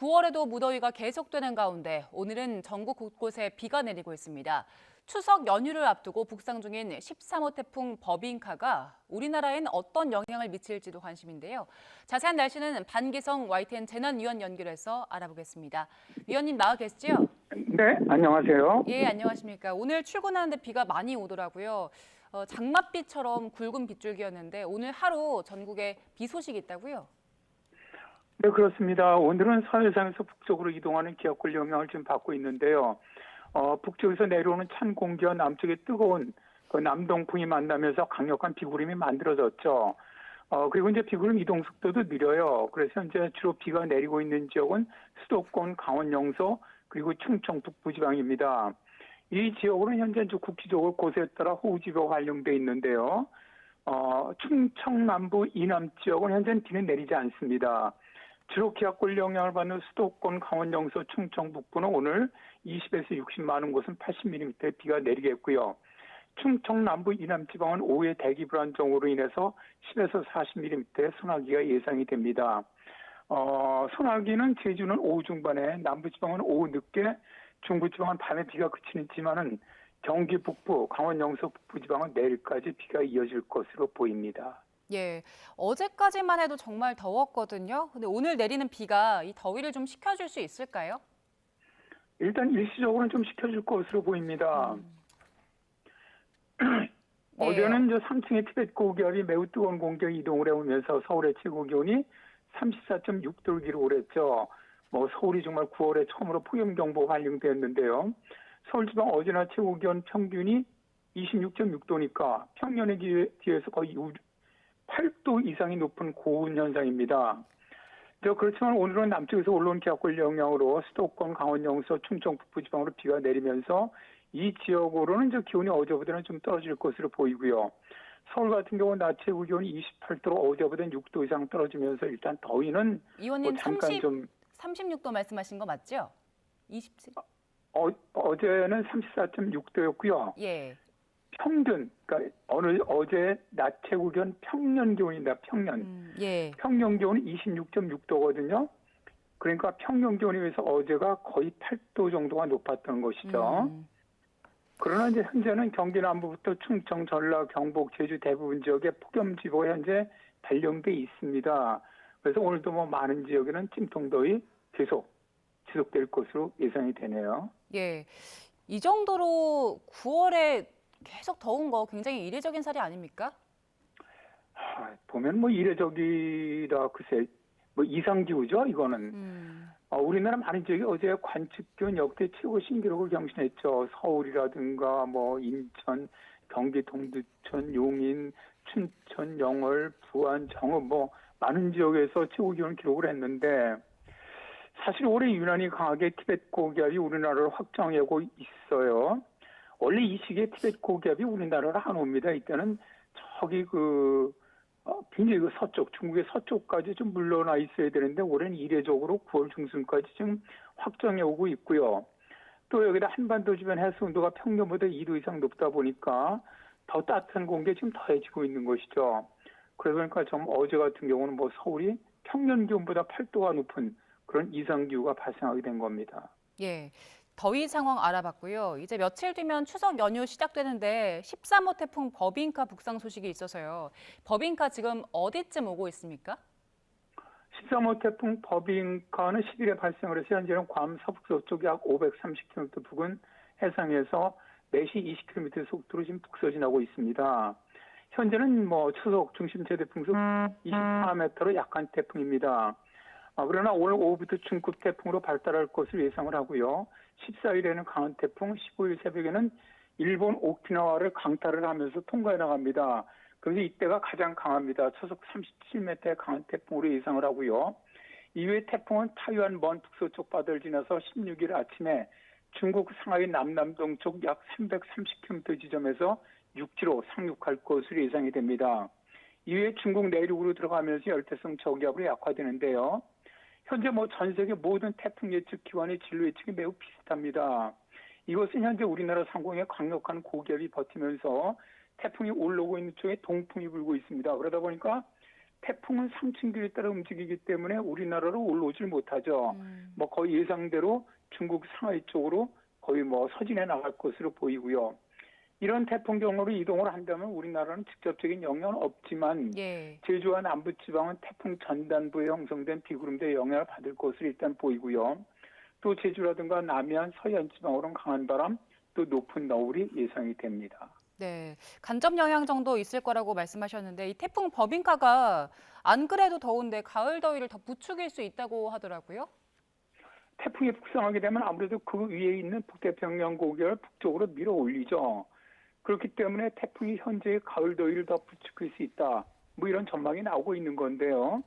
9월에도 무더위가 계속되는 가운데 오늘은 전국 곳곳에 비가 내리고 있습니다. 추석 연휴를 앞두고 북상 중인 13호 태풍 버빙카가 우리나라엔 어떤 영향을 미칠지도 관심인데요. 자세한 날씨는 반기성 YTN 재난위원 연결해서 알아보겠습니다. 위원님 나와 계시죠? 네, 안녕하세요. 예, 안녕하십니까. 오늘 출근하는데 비가 많이 오더라고요. 장맛비처럼 굵은 빗줄기였는데 오늘 하루 전국에 비 소식이 있다고요? 네, 그렇습니다. 오늘은 서해상에서 북쪽으로 이동하는 기압골 영향을 좀 받고 있는데요. 북쪽에서 내려오는 찬 공기와 남쪽의 뜨거운 그 남동풍이 만나면서 강력한 비구름이 만들어졌죠. 그리고 이제 비구름 이동 속도도 느려요. 그래서 이제 주로 비가 내리고 있는 지역은 수도권, 강원 영서, 그리고 충청 북부 지방입니다. 이 지역으로는 현재 이제 국지적으로 곳에 따라 호우주의보가 발령돼 있는데요. 충청 남부 이남 지역은 현재는 비는 내리지 않습니다. 주로 기압골 영향을 받는 수도권, 강원 영서, 충청 북부는 오늘 20에서 60, 많은 곳은 80mm의 비가 내리겠고요. 충청 남부 이남 지방은 오후에 대기 불안정으로 인해서 10에서 40mm의 소나기가 예상이 됩니다. 소나기는 제주는 오후 중반에, 남부 지방은 오후 늦게, 중부 지방은 밤에 비가 그치지만은 경기 북부, 강원 영서 북부 지방은 내일까지 비가 이어질 것으로 보입니다. 예, 어제까지만 해도 정말 더웠거든요. 근데 오늘 내리는 비가 이 더위를 좀 식혀줄 수 있을까요? 일단 일시적으로는 좀 식혀줄 것으로 보입니다. 네. 어제는 3층의 티베트 고기압이 매우 뜨거운 공기가 이동을 해오면서 서울의 최고 기온이 34.6도를 기록을 했죠. 서울이 정말 9월에 처음으로 폭염경보가 발령되었는데요. 서울 지방 어제나 최고 기온 평균이 26.6도니까 평년에 비해서 거의 8도 이상이 높은 고온 현상입니다. 그렇지만 오늘은 남쪽에서 올라온 기압골 영향으로 수도권, 강원 영서, 충청 북부 지방으로 비가 내리면서 이 지역으로는 기온이 어제보다는 좀 떨어질 것으로 보이고요. 서울 같은 경우는 낮 최고 기온이 28도로 어제보다는 6도 이상 떨어지면서 일단 더위는 의원님 잠깐 36도 말씀하신 거 맞죠? 27? 어제는 34.6도였고요. 예. 평균, 그러니까 어제 낮 최고 기온 평년 기온입니다. 평년. 예. 평년 기온이 26.6도거든요. 그러니까 평년 기온에 비해서 어제가 거의 8도 정도가 높았던 것이죠. 그러나 이제 현재는 경기 남부부터 충청, 전라, 경북, 제주 대부분 지역에 폭염주의보가 현재 발령돼 있습니다. 그래서 오늘도 많은 지역에는 찜통더위 계속 지속될 것으로 예상이 되네요. 예. 이 정도로 9월에 계속 더운 거 굉장히 이례적인 사례 아닙니까? 보면 이례적이다, 글쎄, 이상기후죠, 이거는. 우리나라 많은 지역이 어제 관측기온 역대 최고 신기록을 경신했죠. 서울이라든가 인천, 경기 동두천, 용인, 춘천, 영월, 부안, 정읍 많은 지역에서 최고 기온을 기록을 했는데 사실 올해 유난히 강하게 티베트 고기압이 우리나라를 확정하고 있어요. 원래 이 시기에 티베트 고기압이 우리나라를 안 옵니다. 이때는 저기 굉장히 서쪽, 중국의 서쪽까지 좀 물러나 있어야 되는데 올해는 이례적으로 9월 중순까지 지금 확정해 오고 있고요. 또 여기다 한반도 주변 해수 온도가 평년보다 2도 이상 높다 보니까 더 따뜻한 공기가 지금 더해지고 있는 것이죠. 그러니까 좀 어제 같은 경우는 서울이 평년 기온보다 8도가 높은 그런 이상기후가 발생하게 된 겁니다. 예. 더위 상황 알아봤고요. 이제 며칠 뒤면 추석 연휴 시작되는데 13호 태풍 버빙카 북상 소식이 있어서요. 버빙카 지금 어디쯤 오고 있습니까? 13호 태풍 버빙카는 10일에 발생을 해서 현재는 괌 서북서쪽 약 530km 부근 해상에서 매시 20km 속도로 지금 북서진하고 있습니다. 현재는 추석 중심 최대풍속 24m로 약한 태풍입니다. 그러나 오늘 오후부터 중급 태풍으로 발달할 것을 예상을 하고요. 14일에는 강한 태풍, 15일 새벽에는 일본 오키나와를 강타를 하면서 통과해 나갑니다. 그래서 이때가 가장 강합니다. 초속 37m의 강한 태풍으로 예상을 하고요. 이후에 태풍은 타이완 먼 북서쪽 바다를 지나서 16일 아침에 중국 상하이 남남동쪽 약 330km 지점에서 육지로 상륙할 것으로 예상이 됩니다. 이후에 중국 내륙으로 들어가면서 열대성 저기압으로 약화되는데요. 현재 전 세계 모든 태풍 예측 기관의 진로 예측이 매우 비슷합니다. 이것은 현재 우리나라 상공에 강력한 고기압이 버티면서 태풍이 올라오고 있는 쪽에 동풍이 불고 있습니다. 그러다 보니까 태풍은 상층기에 따라 움직이기 때문에 우리나라로 올라오질 못하죠. 뭐 거의 예상대로 중국 상하이 쪽으로 거의 뭐 서진해 나갈 것으로 보이고요. 이런 태풍 경로로 이동을 한다면 우리나라는 직접적인 영향은 없지만 예. 제주와 남부지방은 태풍 전단부에 형성된 비구름대 영향을 받을 것으로 일단 보이고요. 또 제주라든가 남해안 서해안 지방으로는 강한 바람, 또 높은 너울이 예상이 됩니다. 네, 간접 영향 정도 있을 거라고 말씀하셨는데 이 태풍 버빙카가 안 그래도 더운데 가을 더위를 더 부추길 수 있다고 하더라고요. 태풍이 북상하게 되면 아무래도 그 위에 있는 북태평양 고기를 북쪽으로 밀어 올리죠. 그렇기 때문에 태풍이 현재의 가을 더위를 더 부추길 수 있다. 뭐 이런 전망이 나오고 있는 건데요.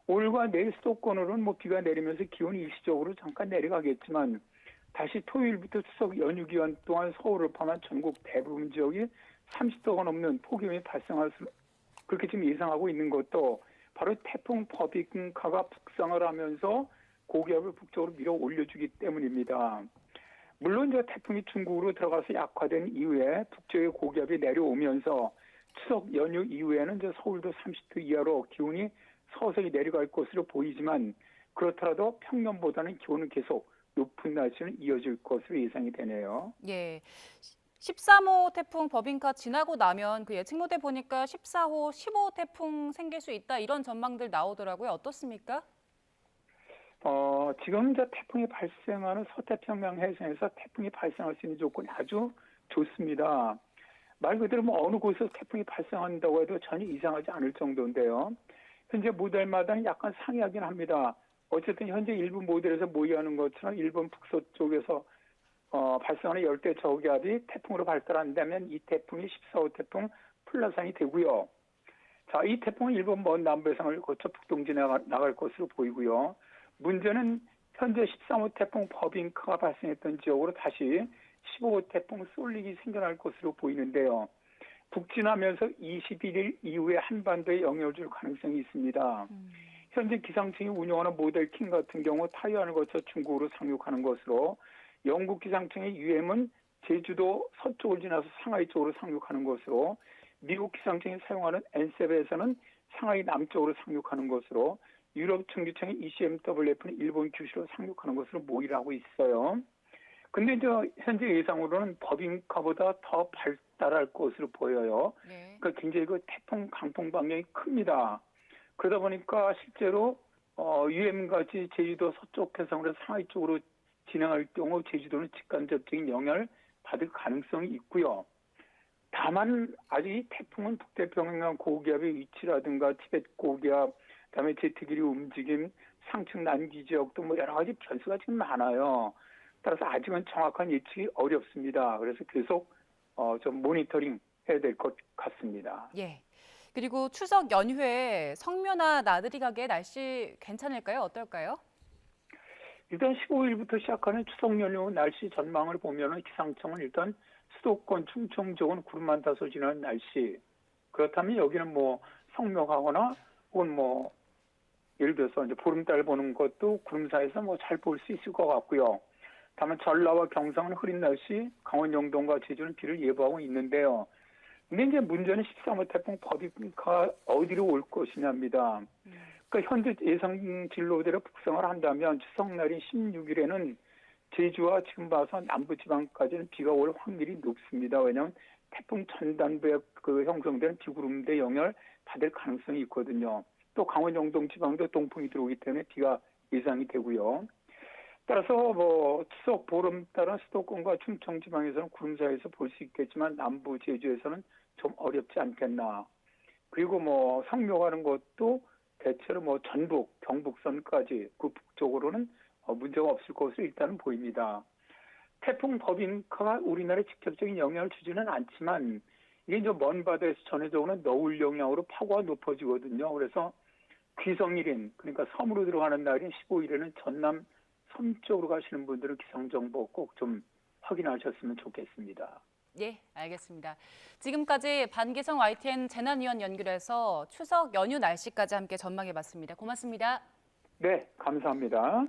오늘과 내일 수도권으로는 뭐 비가 내리면서 기온이 일시적으로 잠깐 내려가겠지만 다시 토요일부터 추석 연휴 기간 동안 서울을 포함한 전국 대부분 지역이 30도가 넘는 폭염이 발생할 수 그렇게 지금 예상하고 있는 것도 바로 태풍 버빙카가 북상을 하면서 고기압을 북쪽으로 밀어 올려주기 때문입니다. 물론 저 태풍이 중국으로 들어가서 약화된 이후에 북쪽의 고기압이 내려오면서 추석 연휴 이후에는 저 서울도 30도 이하로 기온이 서서히 내려갈 것으로 보이지만 그렇더라도 평년보다는 기온은 계속 높은 날씨는 이어질 것으로 예상이 되네요. 예. 13호 태풍 버빙카 지나고 나면 그 예측 모델 보니까 14호, 15호 태풍 생길 수 있다 이런 전망들 나오더라고요. 어떻습니까? 지금 저 태풍이 발생하는 서태평양 해상에서 태풍이 발생할 수 있는 조건이 아주 좋습니다. 말 그대로 뭐 어느 곳에서 태풍이 발생한다고 해도 전혀 이상하지 않을 정도인데요. 현재 모델마다는 약간 상이하긴 합니다. 어쨌든 현재 일부 모델에서 모의하는 것처럼 일본 북서쪽에서 발생하는 열대 저기압이 태풍으로 발달한다면 이 태풍이 14호 태풍 플러산이 되고요. 자, 이 태풍은 일본 먼 남부해상을 거쳐 북동지 나갈 것으로 보이고요. 문제는 현재 13호 태풍 버빙카가 발생했던 지역으로 다시 15호 태풍 쏠릭이 생겨날 것으로 보이는데요. 북진하면서 21일 이후에 한반도에 영향을 줄 가능성이 있습니다. 현재 기상청이 운영하는 모델 킹 같은 경우 타이완을 거쳐 중국으로 상륙하는 것으로 영국 기상청의 UM은 제주도 서쪽을 지나서 상하이 쪽으로 상륙하는 것으로 미국 기상청이 사용하는 엔세베에서는 상하이 남쪽으로 상륙하는 것으로 유럽 청기청의 ECMWF는 일본 규슈로 상륙하는 것으로 모의를 하고 있어요. 근데 이제 현재 예상으로는 버빙카보다 더 발달할 것으로 보여요. 네. 그러니까 굉장히 그 태풍 강풍 방향이 큽니다. 그러다 보니까 실제로 UM같이 제주도 서쪽 해상으로 상하이 쪽으로 진행할 경우 제주도는 직간접적인 영향을 받을 가능성이 있고요. 다만 아직 이 태풍은 북태평양 고기압의 위치라든가 티벳 고기압, 그다음에 제트기류 움직임, 상층 난기 지역도 뭐 여러 가지 변수가 지금 많아요. 따라서 아직은 정확한 예측이 어렵습니다. 그래서 계속 좀 모니터링 해야 될 것 같습니다. 예. 그리고 추석 연휴에 성묘나 나들이 가게 날씨 괜찮을까요? 어떨까요? 일단 15일부터 시작하는 추석 연휴 날씨 전망을 보면은 기상청은 일단 수도권, 충청 지역은 구름만 다소지는 날씨. 그렇다면 여기는 뭐 성묘 가거나 혹은 뭐 예를 들어서 이제 보름달 보는 것도 구름 사이에서 뭐 잘 볼 수 있을 것 같고요. 다만 전라와 경상은 흐린 날씨, 강원 영동과 제주는 비를 예보하고 있는데요. 근데 이제 문제는 13호 태풍 버빙카 어디로 올 것이냐입니다. 그러니까 현재 예상 진로대로 북상을 한다면 추석날인 16일에는 제주와 지금 봐서 남부지방까지는 비가 올 확률이 높습니다. 왜냐하면 태풍 전단부에 그 형성되는 비구름대 영향을 받을 가능성이 있거든요. 또 강원 영동 지방도 동풍이 들어오기 때문에 비가 예상이 되고요. 따라서 뭐 추석 보름달은 수도권과 충청 지방에서는 구름 사이에서 볼 수 있겠지만 남부 제주에서는 좀 어렵지 않겠나. 그리고 뭐 성묘 가는 것도 대체로 뭐 전북, 경북선까지 그 북쪽으로는 문제가 없을 것으로 일단은 보입니다. 태풍 버빙카가 우리나라에 직접적인 영향을 주지는 않지만 이게 이제 먼 바다에서 전해져오는 너울 영향으로 파고가 높아지거든요. 그래서 귀성일인, 그러니까 섬으로 들어가는 날인 15일에는 전남 섬 쪽으로 가시는 분들은 기상정보 꼭 좀 확인하셨으면 좋겠습니다. 예, 알겠습니다. 지금까지 반기성 YTN 재난위원 연결해서 추석 연휴 날씨까지 함께 전망해봤습니다. 고맙습니다. 네, 감사합니다.